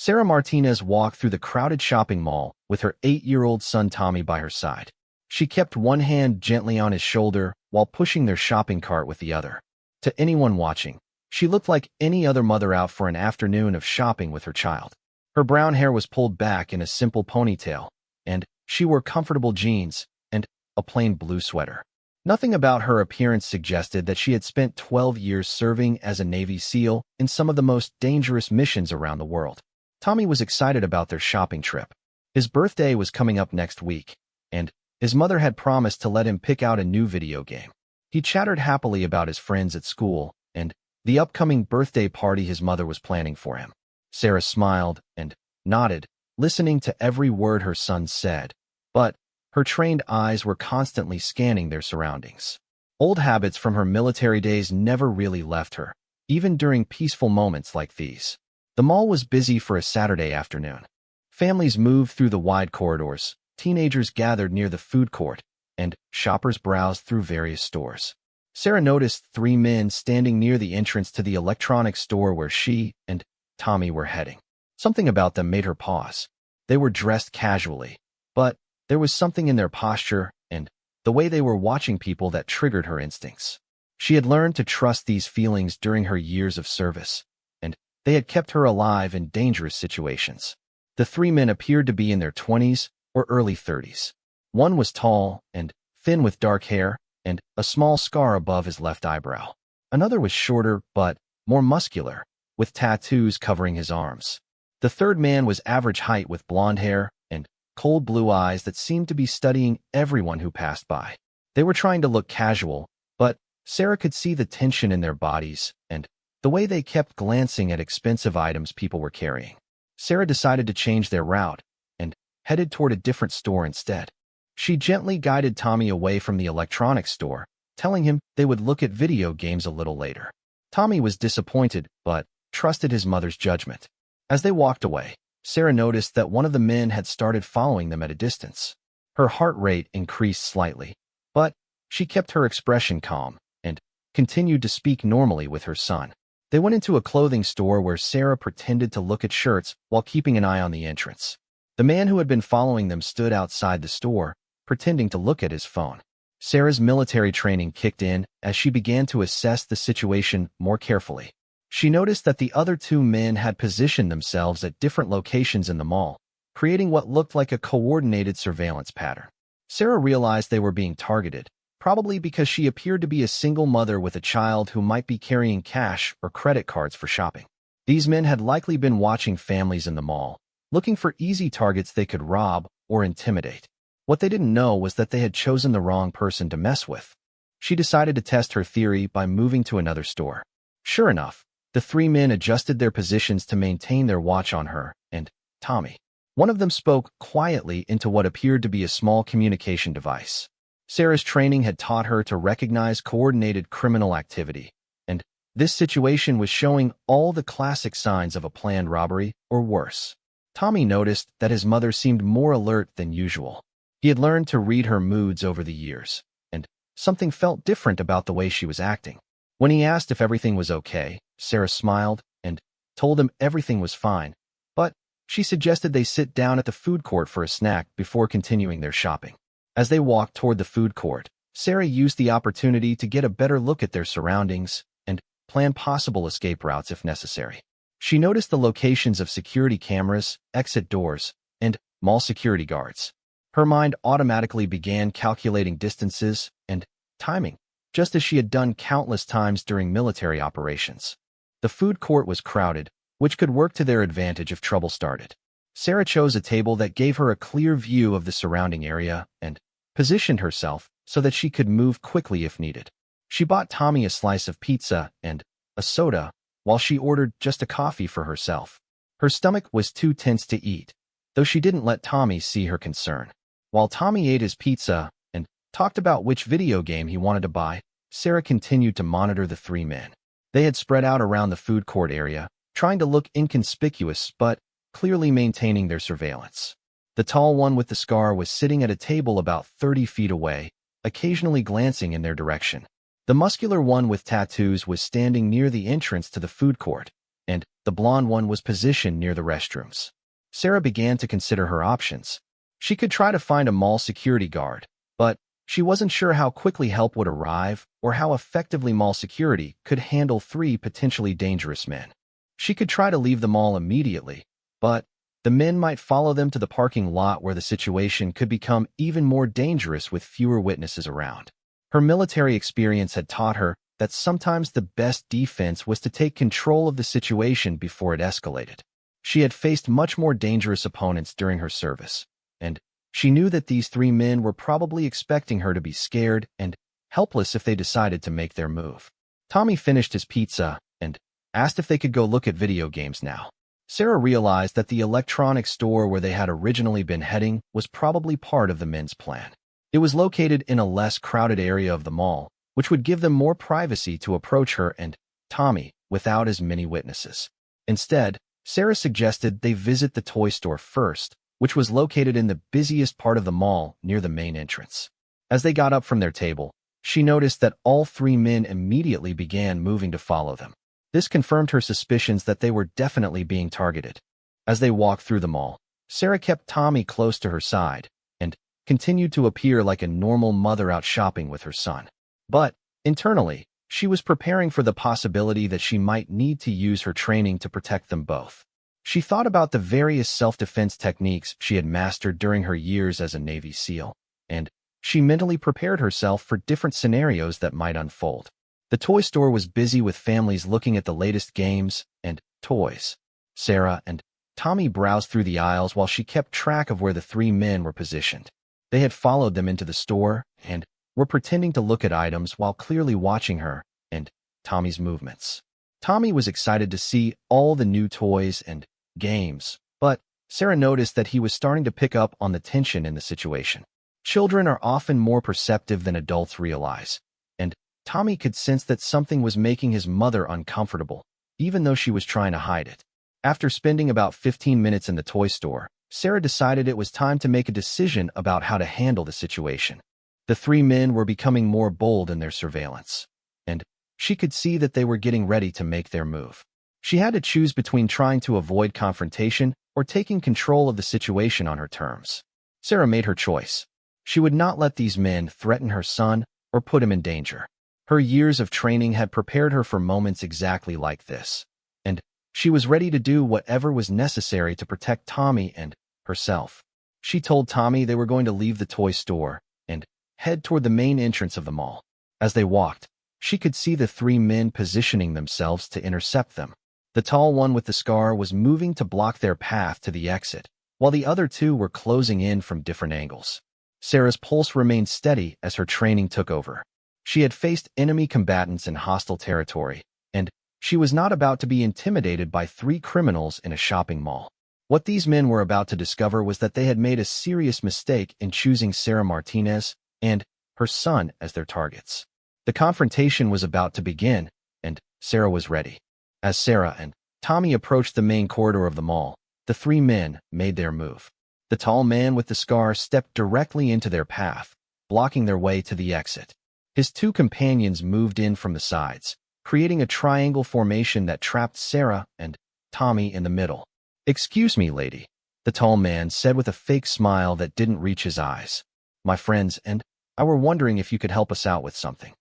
Sarah Martinez walked through the crowded shopping mall with her 8-year-old son Tommy by her side. She kept one hand gently on his shoulder while pushing their shopping cart with the other. To anyone watching, she looked like any other mother out for an afternoon of shopping with her child. Her brown hair was pulled back in a simple ponytail, and she wore comfortable jeans and a plain blue sweater. Nothing about her appearance suggested that she had spent 12 years serving as a Navy SEAL in some of the most dangerous missions around the world. Tommy was excited about their shopping trip. His birthday was coming up next week, and his mother had promised to let him pick out a new video game. He chattered happily about his friends at school and the upcoming birthday party his mother was planning for him. Sarah smiled and nodded, listening to every word her son said, but her trained eyes were constantly scanning their surroundings. Old habits from her military days never really left her, even during peaceful moments like these. The mall was busy for a Saturday afternoon. Families moved through the wide corridors, teenagers gathered near the food court, and shoppers browsed through various stores. Sarah noticed 3 men standing near the entrance to the electronics store where she and Tommy were heading. Something about them made her pause. They were dressed casually, but there was something in their posture and the way they were watching people that triggered her instincts. She had learned to trust these feelings during her years of service, and they had kept her alive in dangerous situations. The 3 men appeared to be in their 20s or early 30s. One was tall and thin with dark hair and a small scar above his left eyebrow. Another was shorter but more muscular, with tattoos covering his arms. The third man was average height with blonde hair and cold blue eyes that seemed to be studying everyone who passed by. They were trying to look casual, but Sarah could see the tension in their bodies and the way they kept glancing at expensive items people were carrying. Sarah decided to change their route and headed toward a different store instead. She gently guided Tommy away from the electronics store, telling him they would look at video games a little later. Tommy was disappointed, but trusted his mother's judgment. As they walked away, Sarah noticed that one of the men had started following them at a distance. Her heart rate increased slightly, but she kept her expression calm and continued to speak normally with her son. They went into a clothing store where Sarah pretended to look at shirts while keeping an eye on the entrance. The man who had been following them stood outside the store, pretending to look at his phone. Sarah's military training kicked in as she began to assess the situation more carefully. She noticed that the other 2 men had positioned themselves at different locations in the mall, creating what looked like a coordinated surveillance pattern. Sarah realized they were being targeted, probably because she appeared to be a single mother with a child who might be carrying cash or credit cards for shopping. These men had likely been watching families in the mall, looking for easy targets they could rob or intimidate. What they didn't know was that they had chosen the wrong person to mess with. She decided to test her theory by moving to another store. Sure enough, the 3 men adjusted their positions to maintain their watch on her and Tommy. One of them spoke quietly into what appeared to be a small communication device. Sarah's training had taught her to recognize coordinated criminal activity, and this situation was showing all the classic signs of a planned robbery or worse. Tommy noticed that his mother seemed more alert than usual. He had learned to read her moods over the years, and something felt different about the way she was acting. When he asked if everything was okay, Sarah smiled and told him everything was fine, but she suggested they sit down at the food court for a snack before continuing their shopping. As they walked toward the food court, Sarah used the opportunity to get a better look at their surroundings and plan possible escape routes if necessary. She noticed the locations of security cameras, exit doors, and mall security guards. Her mind automatically began calculating distances and timing, just as she had done countless times during military operations. The food court was crowded, which could work to their advantage if trouble started. Sarah chose a table that gave her a clear view of the surrounding area and positioned herself so that she could move quickly if needed. She bought Tommy a slice of pizza and a soda while she ordered just a coffee for herself. Her stomach was too tense to eat, though she didn't let Tommy see her concern. While Tommy ate his pizza and talked about which video game he wanted to buy, Sarah continued to monitor the 3 men. They had spread out around the food court area, trying to look inconspicuous but clearly maintaining their surveillance. The tall one with the scar was sitting at a table about 30 feet away, occasionally glancing in their direction. The muscular one with tattoos was standing near the entrance to the food court, and the blonde one was positioned near the restrooms. Sarah began to consider her options. She could try to find a mall security guard, but she wasn't sure how quickly help would arrive or how effectively mall security could handle 3 potentially dangerous men. She could try to leave the mall immediately, but the men might follow them to the parking lot where the situation could become even more dangerous with fewer witnesses around. Her military experience had taught her that sometimes the best defense was to take control of the situation before it escalated. She had faced much more dangerous opponents during her service, and she knew that these 3 men were probably expecting her to be scared and helpless if they decided to make their move. Tommy finished his pizza and asked if they could go look at video games now. Sarah realized that the electronics store where they had originally been heading was probably part of the men's plan. It was located in a less crowded area of the mall, which would give them more privacy to approach her and Tommy without as many witnesses. Instead, Sarah suggested they visit the toy store first, which was located in the busiest part of the mall near the main entrance. As they got up from their table, she noticed that all 3 men immediately began moving to follow them. This confirmed her suspicions that they were definitely being targeted. As they walked through the mall, Sarah kept Tommy close to her side and continued to appear like a normal mother out shopping with her son. But, internally, she was preparing for the possibility that she might need to use her training to protect them both. She thought about the various self-defense techniques she had mastered during her years as a Navy SEAL, and she mentally prepared herself for different scenarios that might unfold. The toy store was busy with families looking at the latest games and toys. Sarah and Tommy browsed through the aisles while she kept track of where the 3 men were positioned. They had followed them into the store and were pretending to look at items while clearly watching her and Tommy's movements. Tommy was excited to see all the new toys and games, but Sarah noticed that he was starting to pick up on the tension in the situation. Children are often more perceptive than adults realize, and Tommy could sense that something was making his mother uncomfortable, even though she was trying to hide it. After spending about 15 minutes in the toy store, Sarah decided it was time to make a decision about how to handle the situation. The 3 men were becoming more bold in their surveillance, and she could see that they were getting ready to make their move. She had to choose between trying to avoid confrontation or taking control of the situation on her terms. Sarah made her choice. She would not let these men threaten her son or put him in danger. Her years of training had prepared her for moments exactly like this, and she was ready to do whatever was necessary to protect Tommy and herself. She told Tommy they were going to leave the toy store and head toward the main entrance of the mall. As they walked, she could see the 3 men positioning themselves to intercept them. The tall one with the scar was moving to block their path to the exit, while the other 2 were closing in from different angles. Sarah's pulse remained steady as her training took over. She had faced enemy combatants in hostile territory, and she was not about to be intimidated by 3 criminals in a shopping mall. What these men were about to discover was that they had made a serious mistake in choosing Sarah Martinez and her son as their targets. The confrontation was about to begin, and Sarah was ready. As Sarah and Tommy approached the main corridor of the mall, the 3 men made their move. The tall man with the scar stepped directly into their path, blocking their way to the exit. His 2 companions moved in from the sides, creating a triangle formation that trapped Sarah and Tommy in the middle. "Excuse me, lady," the tall man said with a fake smile that didn't reach his eyes. "My friends and I were wondering if you could help us out with something."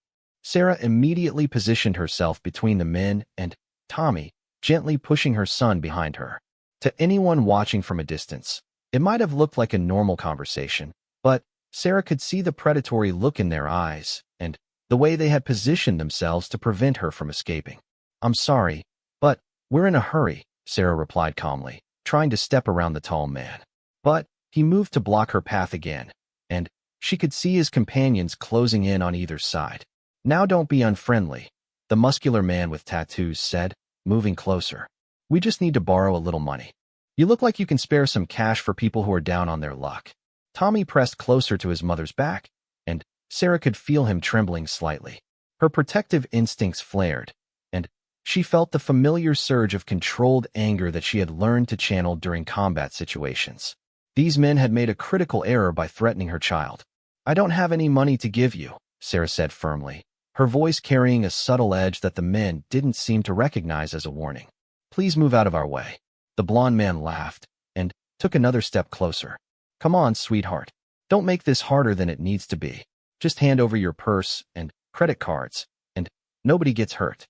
Sarah immediately positioned herself between the men and Tommy, gently pushing her son behind her. To anyone watching from a distance, it might have looked like a normal conversation, but Sarah could see the predatory look in their eyes and the way they had positioned themselves to prevent her from escaping. "I'm sorry, but we're in a hurry," Sarah replied calmly, trying to step around the tall man. But he moved to block her path again, and she could see his companions closing in on either side. "Now don't be unfriendly," the muscular man with tattoos said, moving closer. "We just need to borrow a little money. You look like you can spare some cash for people who are down on their luck." Tommy pressed closer to his mother's back, and Sarah could feel him trembling slightly. Her protective instincts flared, and she felt the familiar surge of controlled anger that she had learned to channel during combat situations. These men had made a critical error by threatening her child. "I don't have any money to give you," Sarah said firmly, her voice carrying a subtle edge that the men didn't seem to recognize as a warning. Please move out of our way. The blonde man laughed and took another step closer. Come on, sweetheart. Don't make this harder than it needs to be. Just hand over your purse and credit cards, and nobody gets hurt.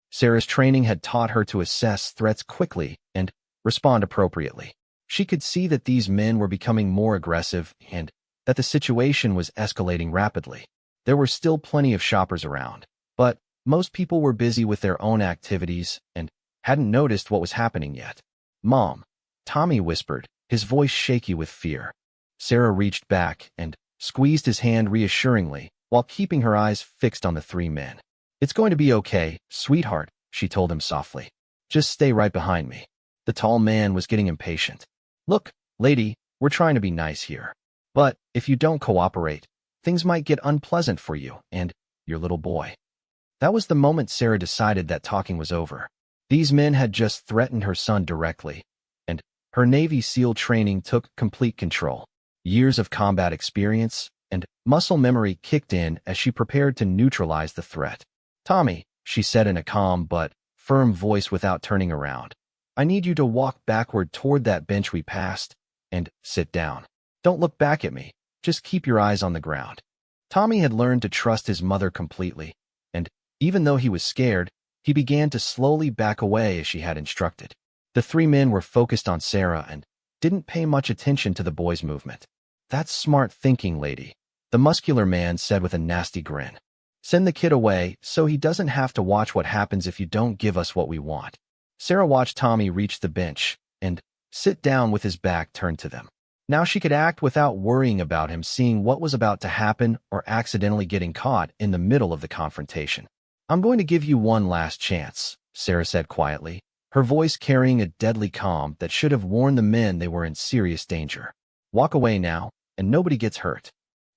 Sarah's training had taught her to assess threats quickly and respond appropriately. She could see that these men were becoming more aggressive and that the situation was escalating rapidly. There were still plenty of shoppers around, but most people were busy with their own activities and hadn't noticed what was happening yet. Mom, Tommy whispered, his voice shaky with fear. Sarah reached back and squeezed his hand reassuringly while keeping her eyes fixed on the three men. It's going to be okay, sweetheart, she told him softly. Just stay right behind me. The tall man was getting impatient. Look, lady, we're trying to be nice here. But if you don't cooperate, things might get unpleasant for you and your little boy. That was the moment Sarah decided that talking was over. These men had just threatened her son directly, and her Navy SEAL training took complete control. Years of combat experience and muscle memory kicked in as she prepared to neutralize the threat. Tommy, she said in a calm but firm voice without turning around, I need you to walk backward toward that bench we passed and sit down. Don't look back at me. Just keep your eyes on the ground. Tommy had learned to trust his mother completely, and even though he was scared, he began to slowly back away as she had instructed. The three men were focused on Sarah and didn't pay much attention to the boy's movement. That's smart thinking, lady, the muscular man said with a nasty grin. Send the kid away so he doesn't have to watch what happens if you don't give us what we want. Sarah watched Tommy reach the bench and sit down with his back turned to them. Now she could act without worrying about him seeing what was about to happen or accidentally getting caught in the middle of the confrontation. I'm going to give you one last chance, Sarah said quietly, her voice carrying a deadly calm that should have warned the men they were in serious danger. Walk away now, and nobody gets hurt.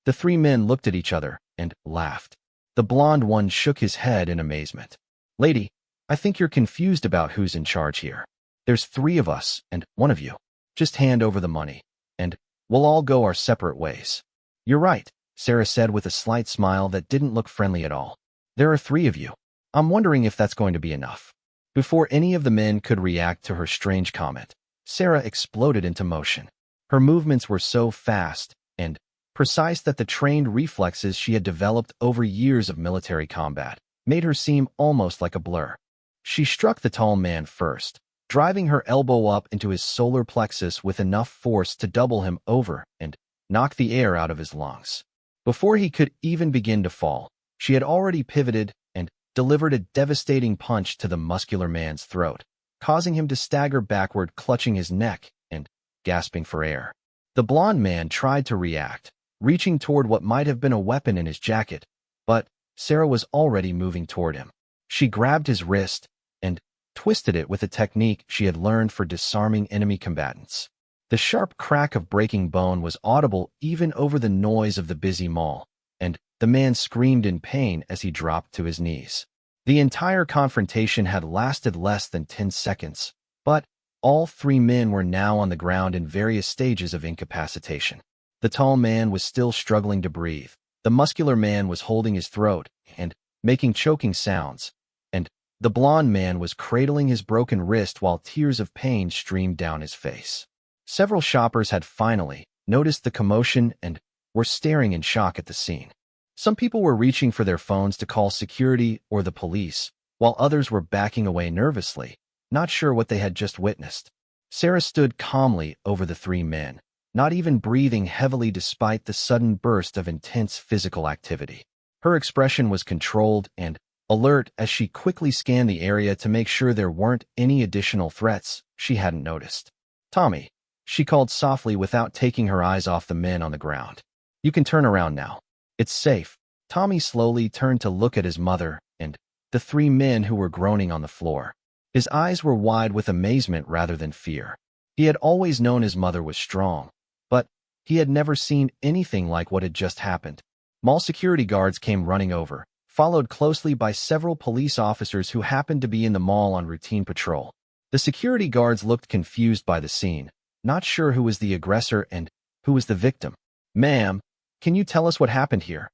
The three men looked at each other and laughed. The blonde one shook his head in amazement. Lady, I think you're confused about who's in charge here. There's three of us and one of you. Just hand over the money, and we'll all go our separate ways. You're right, Sarah said with a slight smile that didn't look friendly at all. There are three of you. I'm wondering if that's going to be enough. Before any of the men could react to her strange comment, Sarah exploded into motion. Her movements were so fast and precise that the trained reflexes she had developed over years of military combat made her seem almost like a blur. She struck the tall man first, driving her elbow up into his solar plexus with enough force to double him over and knock the air out of his lungs. Before he could even begin to fall, she had already pivoted and delivered a devastating punch to the muscular man's throat, causing him to stagger backward, clutching his neck and gasping for air. The blonde man tried to react, reaching toward what might have been a weapon in his jacket, but Sarah was already moving toward him. She grabbed his wrist and twisted it with a technique she had learned for disarming enemy combatants. The sharp crack of breaking bone was audible even over the noise of the busy mall, and the man screamed in pain as he dropped to his knees. The entire confrontation had lasted less than 10 seconds, but all three men were now on the ground in various stages of incapacitation. The tall man was still struggling to breathe. The muscular man was holding his throat and making choking sounds, and the blonde man was cradling his broken wrist while tears of pain streamed down his face. Several shoppers had finally noticed the commotion and were staring in shock at the scene. Some people were reaching for their phones to call security or the police, while others were backing away nervously, not sure what they had just witnessed. Sarah stood calmly over the three men, not even breathing heavily despite the sudden burst of intense physical activity. Her expression was controlled and alert as she quickly scanned the area to make sure there weren't any additional threats she hadn't noticed. Tommy, she called softly without taking her eyes off the men on the ground. You can turn around now. It's safe. Tommy slowly turned to look at his mother and the three men who were groaning on the floor. His eyes were wide with amazement rather than fear. He had always known his mother was strong, but he had never seen anything like what had just happened. Mall security guards came running over, followed closely by several police officers who happened to be in the mall on routine patrol. The security guards looked confused by the scene, not sure who was the aggressor and who was the victim. Ma'am, can you tell us what happened here?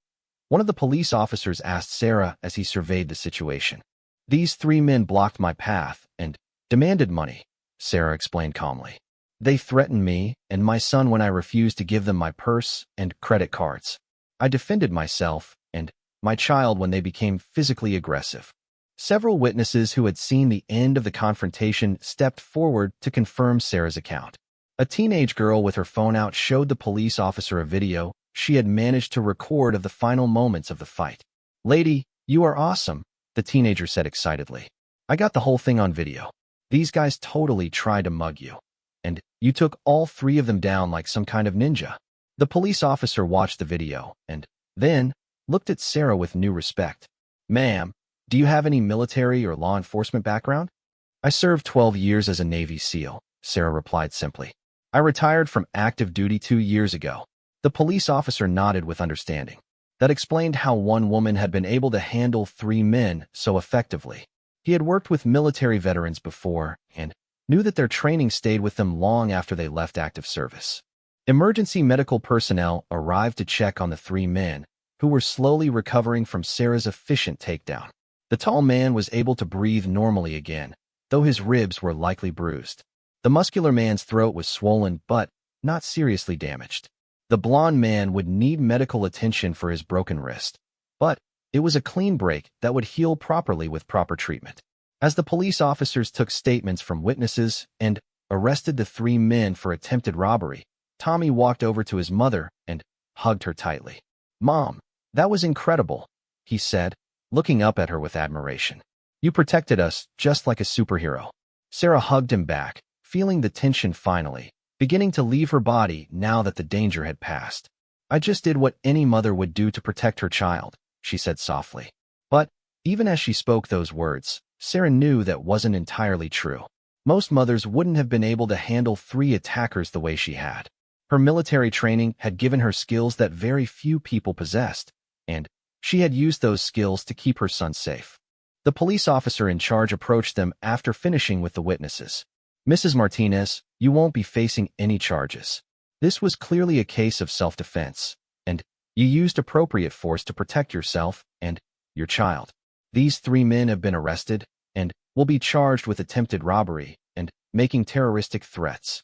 One of the police officers asked Sarah as he surveyed the situation. These three men blocked my path and Demanded money, Sarah explained calmly. They threatened me and my son when I refused to give them my purse and credit cards. I defended myself and my child when they became physically aggressive. Several witnesses who had seen the end of the confrontation stepped forward to confirm Sarah's account. A teenage girl with her phone out showed the police officer a video she had managed to record of the final moments of the fight. "Lady, you are awesome," the teenager said excitedly. "I got the whole thing on video. These guys totally tried to mug you. And you took all three of them down like some kind of ninja." The police officer watched the video and then looked at Sarah with new respect. "Ma'am, do you have any military or law enforcement background?" "I served 12 years as a Navy SEAL," Sarah replied simply. "I retired from active duty 2 years ago." The police officer nodded with understanding. That explained how one woman had been able to handle 3 men so effectively. He had worked with military veterans before and knew that their training stayed with them long after they left active service. Emergency medical personnel arrived to check on the 3 men, who were slowly recovering from Sarah's efficient takedown. The tall man was able to breathe normally again, though his ribs were likely bruised. The muscular man's throat was swollen but not seriously damaged. The blond man would need medical attention for his broken wrist, but it was a clean break that would heal properly with proper treatment. As the police officers took statements from witnesses and arrested the 3 men for attempted robbery, Tommy walked over to his mother and hugged her tightly. "Mom, that was incredible," he said, looking up at her with admiration. "You protected us just like a superhero." Sarah hugged him back, feeling the tension finally, beginning to leave her body now that the danger had passed. "I just did what any mother would do to protect her child," she said softly. But even as she spoke those words, Sarah knew that wasn't entirely true. Most mothers wouldn't have been able to handle 3 attackers the way she had. Her military training had given her skills that very few people possessed, and she had used those skills to keep her son safe. The police officer in charge approached them after finishing with the witnesses. "Mrs. Martinez, you won't be facing any charges. This was clearly a case of self-defense, and you used appropriate force to protect yourself and your child. These 3 men have been arrested and will be charged with attempted robbery and making terroristic threats."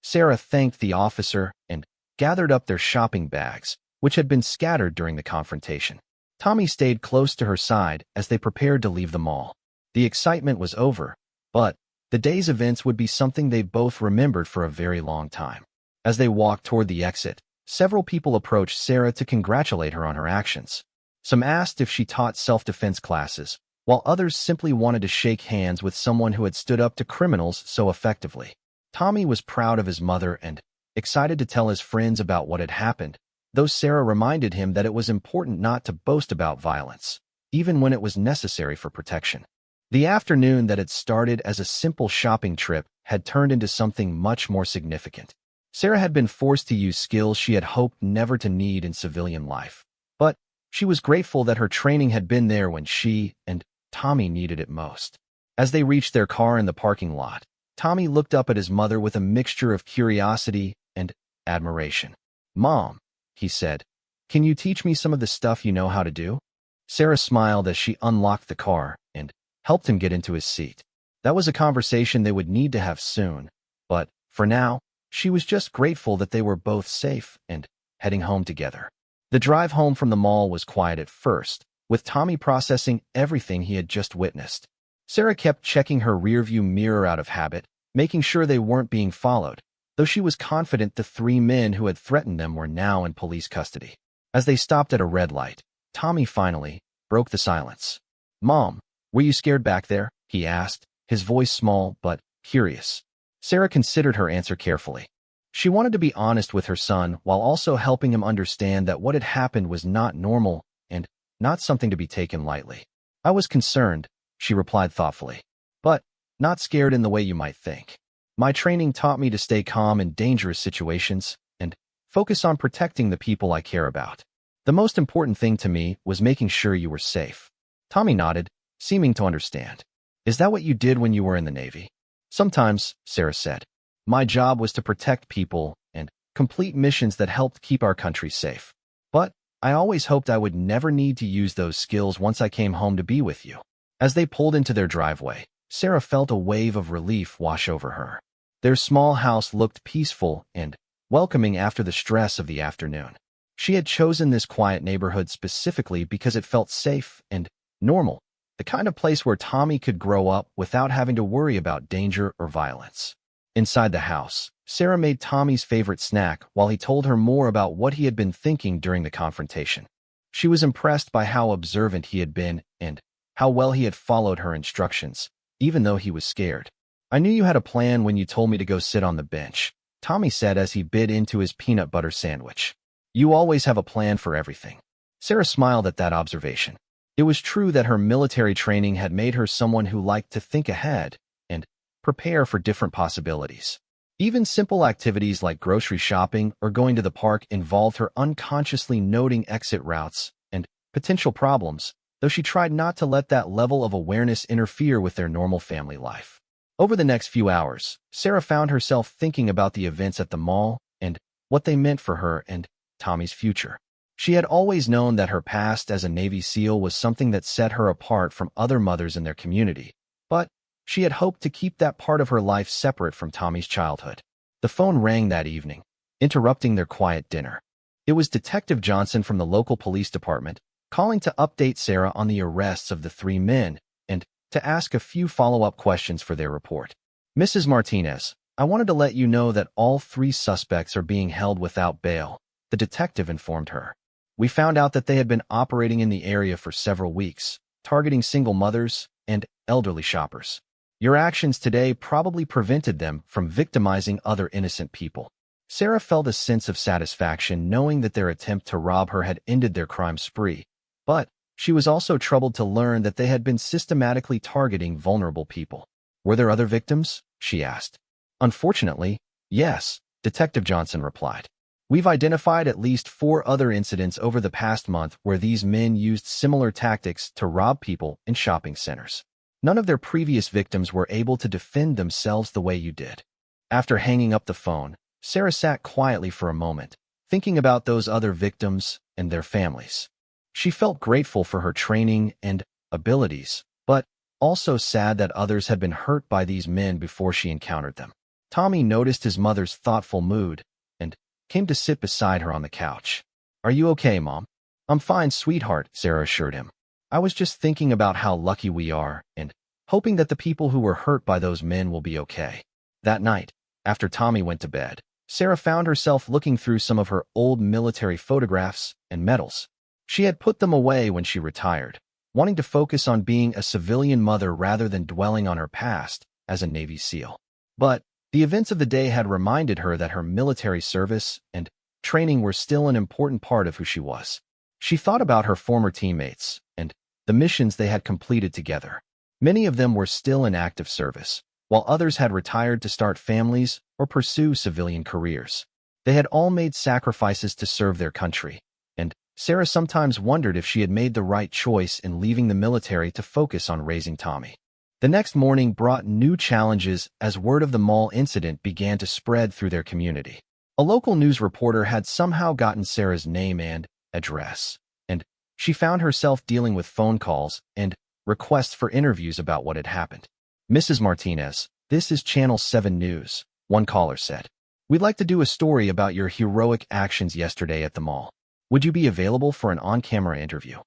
Sarah thanked the officer and gathered up their shopping bags, which had been scattered during the confrontation. Tommy stayed close to her side as they prepared to leave the mall. The excitement was over, but the day's events would be something they both remembered for a very long time. As they walked toward the exit, several people approached Sarah to congratulate her on her actions. Some asked if she taught self-defense classes, while others simply wanted to shake hands with someone who had stood up to criminals so effectively. Tommy was proud of his mother and excited to tell his friends about what had happened, though Sarah reminded him that it was important not to boast about violence, even when it was necessary for protection. The afternoon that had started as a simple shopping trip had turned into something much more significant. Sarah had been forced to use skills she had hoped never to need in civilian life, but she was grateful that her training had been there when she and Tommy needed it most. As they reached their car in the parking lot, Tommy looked up at his mother with a mixture of curiosity and admiration. "Mom," he said, "can you teach me some of the stuff you know how to do?" Sarah smiled as she unlocked the car and helped him get into his seat. That was a conversation they would need to have soon, but for now, she was just grateful that they were both safe and heading home together. The drive home from the mall was quiet at first, with Tommy processing everything he had just witnessed. Sarah kept checking her rearview mirror out of habit, making sure they weren't being followed, though she was confident the 3 men who had threatened them were now in police custody. As they stopped at a red light, Tommy finally broke the silence. "Mom, were you scared back there?" he asked, his voice small but curious. Sarah considered her answer carefully. She wanted to be honest with her son while also helping him understand that what had happened was not normal and not something to be taken lightly. "I was concerned," she replied thoughtfully, "but not scared in the way you might think. My training taught me to stay calm in dangerous situations and focus on protecting the people I care about. The most important thing to me was making sure you were safe." Tommy nodded, seeming to understand. "Is that what you did when you were in the Navy?" "Sometimes," Sarah said. "My job was to protect people and complete missions that helped keep our country safe. But I always hoped I would never need to use those skills once I came home to be with you." As they pulled into their driveway, Sarah felt a wave of relief wash over her. Their small house looked peaceful and welcoming after the stress of the afternoon. She had chosen this quiet neighborhood specifically because it felt safe and normal, the kind of place where Tommy could grow up without having to worry about danger or violence. Inside the house, Sarah made Tommy's favorite snack while he told her more about what he had been thinking during the confrontation. She was impressed by how observant he had been and how well he had followed her instructions, even though he was scared. "I knew you had a plan when you told me to go sit on the bench," Tommy said as he bit into his peanut butter sandwich. "You always have a plan for everything." Sarah smiled at that observation. It was true that her military training had made her someone who liked to think ahead and prepare for different possibilities. Even simple activities like grocery shopping or going to the park involved her unconsciously noting exit routes and potential problems, though she tried not to let that level of awareness interfere with their normal family life. Over the next few hours, Sarah found herself thinking about the events at the mall and what they meant for her and Tommy's future. She had always known that her past as a Navy SEAL was something that set her apart from other mothers in their community, but she had hoped to keep that part of her life separate from Tommy's childhood. The phone rang that evening, interrupting their quiet dinner. It was Detective Johnson from the local police department, calling to update Sarah on the arrests of the 3 men and to ask a few follow-up questions for their report. "Mrs. Martinez, I wanted to let you know that all 3 suspects are being held without bail," the detective informed her. "We found out that they had been operating in the area for several weeks, targeting single mothers and elderly shoppers. Your actions today probably prevented them from victimizing other innocent people." Sarah felt a sense of satisfaction knowing that their attempt to rob her had ended their crime spree, but she was also troubled to learn that they had been systematically targeting vulnerable people. "Were there other victims?" she asked. "Unfortunately, yes," Detective Johnson replied. "We've identified at least 4 other incidents over the past month where these men used similar tactics to rob people in shopping centers. None of their previous victims were able to defend themselves the way you did." After hanging up the phone, Sarah sat quietly for a moment, thinking about those other victims and their families. She felt grateful for her training and abilities, but also sad that others had been hurt by these men before she encountered them. Tommy noticed his mother's thoughtful mood and came to sit beside her on the couch. "Are you okay, Mom?" "I'm fine, sweetheart," Sarah assured him. "I was just thinking about how lucky we are and hoping that the people who were hurt by those men will be okay." That night, after Tommy went to bed, Sarah found herself looking through some of her old military photographs and medals. She had put them away when she retired, wanting to focus on being a civilian mother rather than dwelling on her past as a Navy SEAL. But the events of the day had reminded her that her military service and training were still an important part of who she was. She thought about her former teammates and the missions they had completed together. Many of them were still in active service, while others had retired to start families or pursue civilian careers. They had all made sacrifices to serve their country, and Sarah sometimes wondered if she had made the right choice in leaving the military to focus on raising Tommy. The next morning brought new challenges as word of the mall incident began to spread through their community. A local news reporter had somehow gotten Sarah's name and address, and she found herself dealing with phone calls and requests for interviews about what had happened. "Mrs. Martinez, this is Channel 7 News," one caller said. "We'd like to do a story about your heroic actions yesterday at the mall. Would you be available for an on-camera interview?"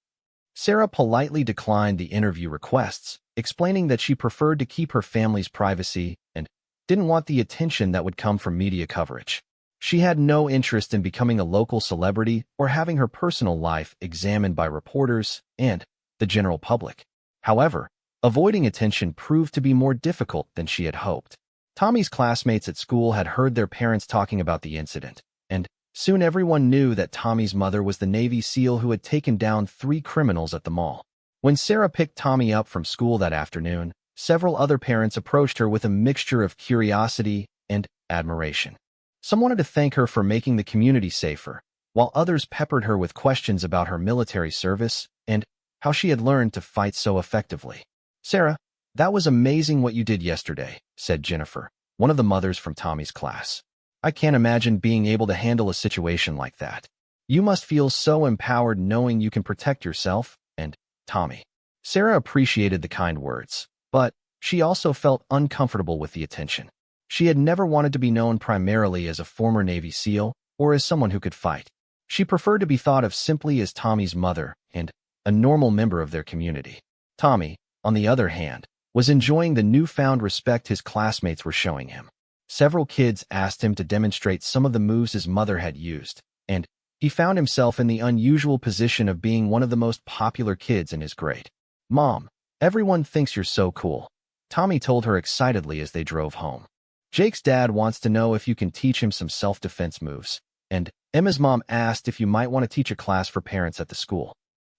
Sarah politely declined the interview requests, explaining that she preferred to keep her family's privacy and didn't want the attention that would come from media coverage. She had no interest in becoming a local celebrity or having her personal life examined by reporters and the general public. However, avoiding attention proved to be more difficult than she had hoped. Tommy's classmates at school had heard their parents talking about the incident, and soon everyone knew that Tommy's mother was the Navy SEAL who had taken down 3 criminals at the mall. When Sarah picked Tommy up from school that afternoon, several other parents approached her with a mixture of curiosity and admiration. Some wanted to thank her for making the community safer, while others peppered her with questions about her military service and how she had learned to fight so effectively. "Sarah, that was amazing what you did yesterday," said Jennifer, one of the mothers from Tommy's class. "I can't imagine being able to handle a situation like that. You must feel so empowered knowing you can protect yourself and Tommy." Sarah appreciated the kind words, but She also felt uncomfortable with the attention. She had never wanted to be known primarily as a former Navy SEAL or as someone who could fight. She preferred to be thought of simply as Tommy's mother and a normal member of their community. Tommy, on the other hand, was enjoying the newfound respect his classmates were showing him. Several kids asked him to demonstrate some of the moves his mother had used, and he found himself in the unusual position of being one of the most popular kids in his grade. "Mom, everyone thinks you're so cool," Tommy told her excitedly as they drove home. "Jake's dad wants to know if you can teach him some self-defense moves, and Emma's mom asked if you might want to teach a class for parents at the school."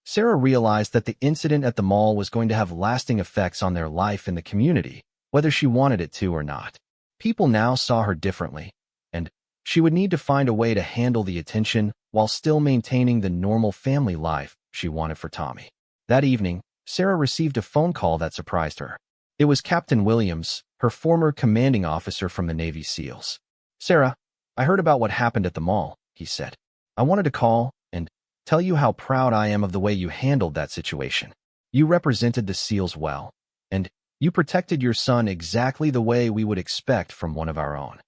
Sarah realized that the incident at the mall was going to have lasting effects on their life in the community, whether she wanted it to or not. People now saw her differently, and she would need to find a way to handle the attention while still maintaining the normal family life she wanted for Tommy. That evening, Sarah received a phone call that surprised her. It was Captain Williams, her former commanding officer from the Navy SEALs. "Sarah, I heard about what happened at the mall," he said. "I wanted to call and tell you how proud I am of the way you handled that situation. You represented the SEALs well, and you protected your son exactly the way we would expect from one of our own."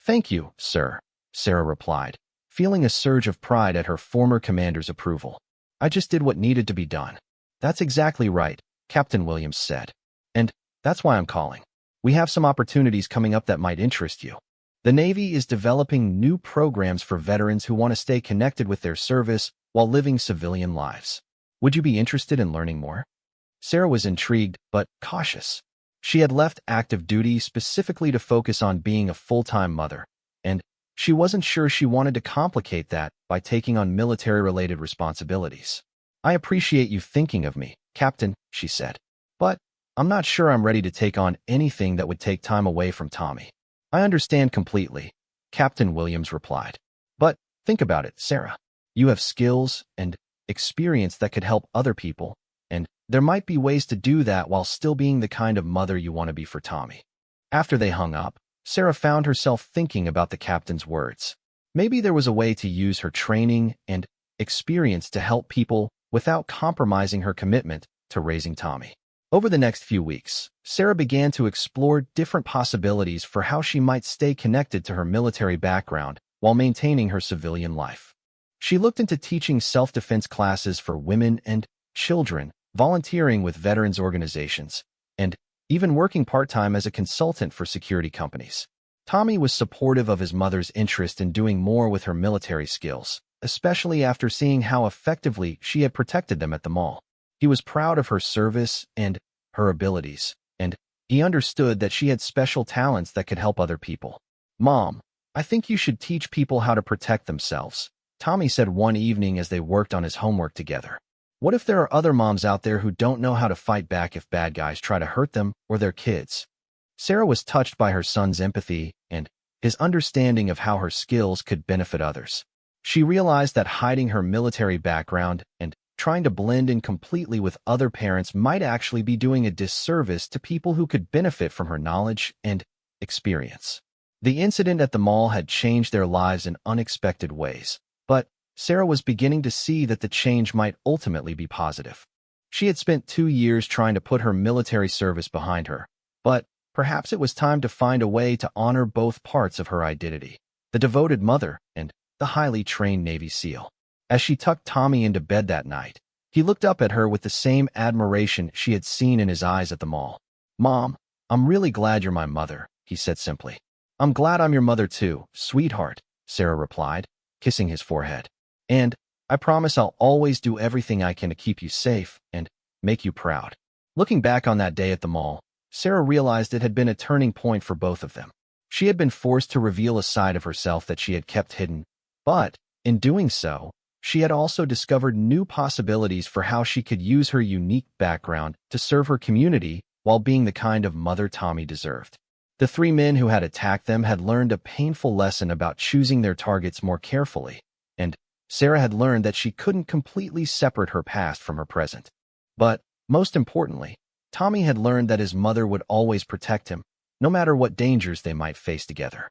"Thank you, sir," Sarah replied, feeling a surge of pride at her former commander's approval. "I just did what needed to be done." "That's exactly right," Captain Williams said. "And that's why I'm calling. We have some opportunities coming up that might interest you. The Navy is developing new programs for veterans who want to stay connected with their service while living civilian lives. Would you be interested in learning more?" Sarah was intrigued, but cautious. She had left active duty specifically to focus on being a full-time mother, and she wasn't sure she wanted to complicate that by taking on military-related responsibilities. "I appreciate you thinking of me, Captain," she said, "but I'm not sure I'm ready to take on anything that would take time away from Tommy." "I understand completely," Captain Williams replied. "But think about it, Sarah. You have skills and experience that could help other people, and there might be ways to do that while still being the kind of mother you want to be for Tommy." After they hung up, Sarah found herself thinking about the captain's words. Maybe there was a way to use her training and experience to help people without compromising her commitment to raising Tommy. Over the next few weeks, Sarah began to explore different possibilities for how she might stay connected to her military background while maintaining her civilian life. She looked into teaching self-defense classes for women and children, volunteering with veterans organizations, and even working part-time as a consultant for security companies. Tommy was supportive of his mother's interest in doing more with her military skills, especially after seeing how effectively she had protected them at the mall. He was proud of her service and her abilities, and he understood that she had special talents that could help other people. "Mom, I think you should teach people how to protect themselves," Tommy said one evening as they worked on his homework together. "What if there are other moms out there who don't know how to fight back if bad guys try to hurt them or their kids?" Sarah was touched by her son's empathy and his understanding of how her skills could benefit others. She realized that hiding her military background and trying to blend in completely with other parents might actually be doing a disservice to people who could benefit from her knowledge and experience. The incident at the mall had changed their lives in unexpected ways, but Sarah was beginning to see that the change might ultimately be positive. She had spent 2 years trying to put her military service behind her, but perhaps it was time to find a way to honor both parts of her identity, the devoted mother and the highly trained Navy SEAL. As she tucked Tommy into bed that night, he looked up at her with the same admiration she had seen in his eyes at the mall. "Mom, I'm really glad you're my mother," he said simply. "I'm glad I'm your mother too, sweetheart," Sarah replied, kissing his forehead. "And I promise I'll always do everything I can to keep you safe and make you proud." Looking back on that day at the mall, Sarah realized it had been a turning point for both of them. She had been forced to reveal a side of herself that she had kept hidden, but in doing so, she had also discovered new possibilities for how she could use her unique background to serve her community while being the kind of mother Tommy deserved. The 3 men who had attacked them had learned a painful lesson about choosing their targets more carefully, and Sarah had learned that she couldn't completely separate her past from her present. But, most importantly, Tommy had learned that his mother would always protect him, no matter what dangers they might face together.